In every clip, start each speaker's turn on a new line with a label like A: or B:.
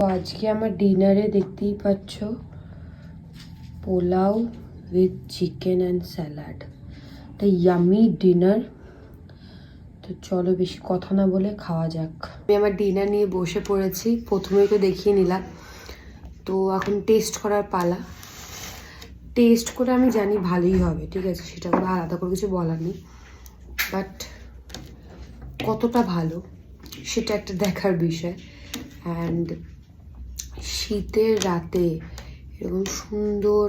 A: তো আজকে আমার ডিনারে দেখতেই পাচ্ছ pulao with chicken and salad, একটা ইয়ামি ডিনার। তো চলো বেশি কথা না বলে খাওয়া যাক। আমি আমার ডিনার নিয়ে বসে পড়েছি, প্রথমেই তো দেখিয়ে নিলাম। তো এখন টেস্ট করার পালা। টেস্ট করে আমি জানি ভালোই হবে, ঠিক আছে, সেটা করে আলাদা করে কিছু বলার নেই, বাট কতটা ভালো সেটা একটা দেখার বিষয়। অ্যান্ড শীতের রাতে এরকম সুন্দর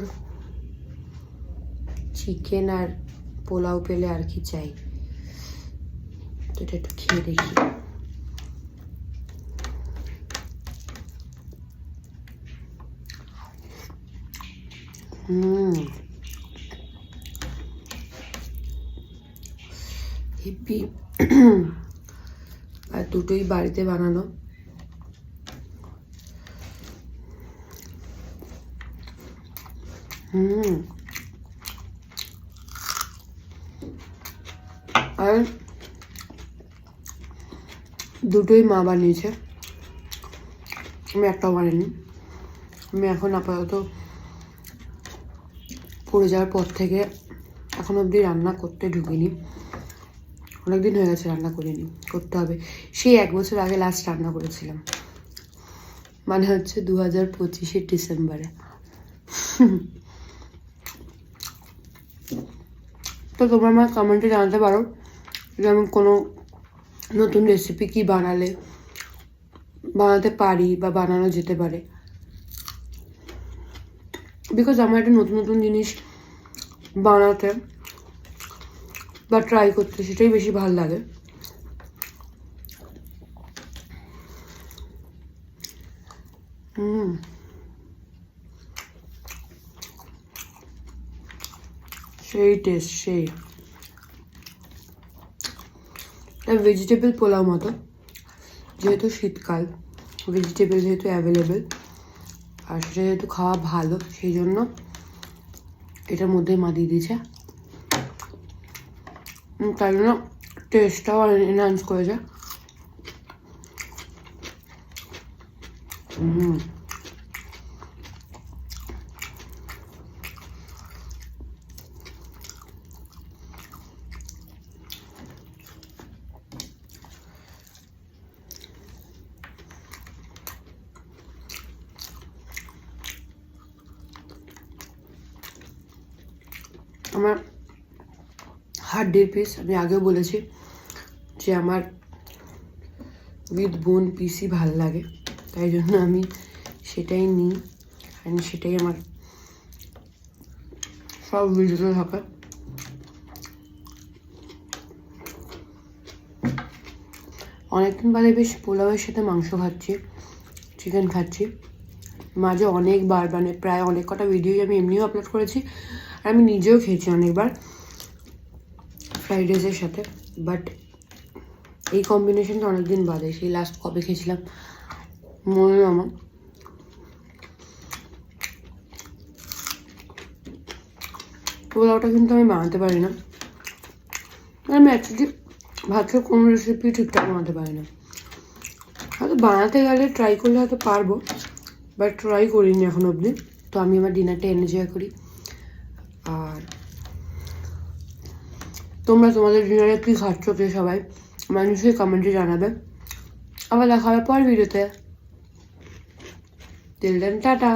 A: চিকেন আর পোলাও পেলে আর কি চাই। তো এটা একটু খেয়ে দেখি। হেভি। আর দুটোই বাড়িতে বানানো। আর দুটোই মা বানিয়েছে, আমি একটাও বানাইনি। আমি এখন আপাতত পড়ে যাওয়ার পর থেকে এখন অবধি রান্না করতে ঢুকিনি। অনেকদিন হয়ে গেছে রান্না করিনি, করতে হবে। সেই 1 বছর আগে লাস্ট রান্না করেছিলাম, মানে হচ্ছে 2025 ডিসেম্বরে। তো তোমরা আমার কমেন্টে জানাতে পারো যে আমি কোনো নতুন রেসিপি কি বানাতে পারি বা বানানো যেতে পারে। বিকজ আমার একটা নতুন নতুন জিনিস বানাতে বা ট্রাই করতে সেটাই বেশি ভালো লাগে। সেই টেস্ট, সেই ভেজিটেবল পোলাও মতো, যেহেতু শীতকাল, ভেজিটেবল যেহেতু অ্যাভেলেবেল আর সেটা যেহেতু খাওয়া ভালো, সেই জন্য এটার মধ্যেই মা দিয়ে দিয়েছে। তাই জন্য টেস্টটাও এনহান্স করেছে। আমার হাড্ডির পিস, আমি আগেও বলেছি যে আমার উইথ বোন পিসই ভাল লাগে, তাই জন্য আমি সেটাই নিই। অ্যান্ড সেটাই আমার সব ভিডিওতে থাকে। অনেকদিন বাদে বেশ পোলাওয়ের সাথে মাংস খাচ্ছি, চিকেন খাচ্ছি। মাঝে অনেকবার, মানে প্রায় অনেক কটা ভিডিও আমি এমনিও আপলোড করেছি, আর আমি নিজেও খেয়েছি অনেকবার ফ্রাইড রাইসের সাথে। বাট এই কম্বিনেশনটা অনেকদিন বাদে, সেই লাস্ট কবে খেয়েছিলাম মনে নেই আমার। পোলাওটা কিন্তু আমি বানাতে পারি না। আমি অ্যাকচুয়ালি ভাবছি কোনো রেসিপি ঠিকঠাক বানাতে পারি না। হয়তো বানাতে গেলে ট্রাই করলে হয়তো পারবো, বাট ট্রাই করিনি এখন অবধি। তো আমি আমার ডিনারটা এনজয় করি। আর তোমরা তোমাদের ডিনারে কী খাচ্ছ কে সবাই মানুষই কমেন্টে জানাবে। আবার দেখা হবে পরের ভিডিওতে। Till then tata.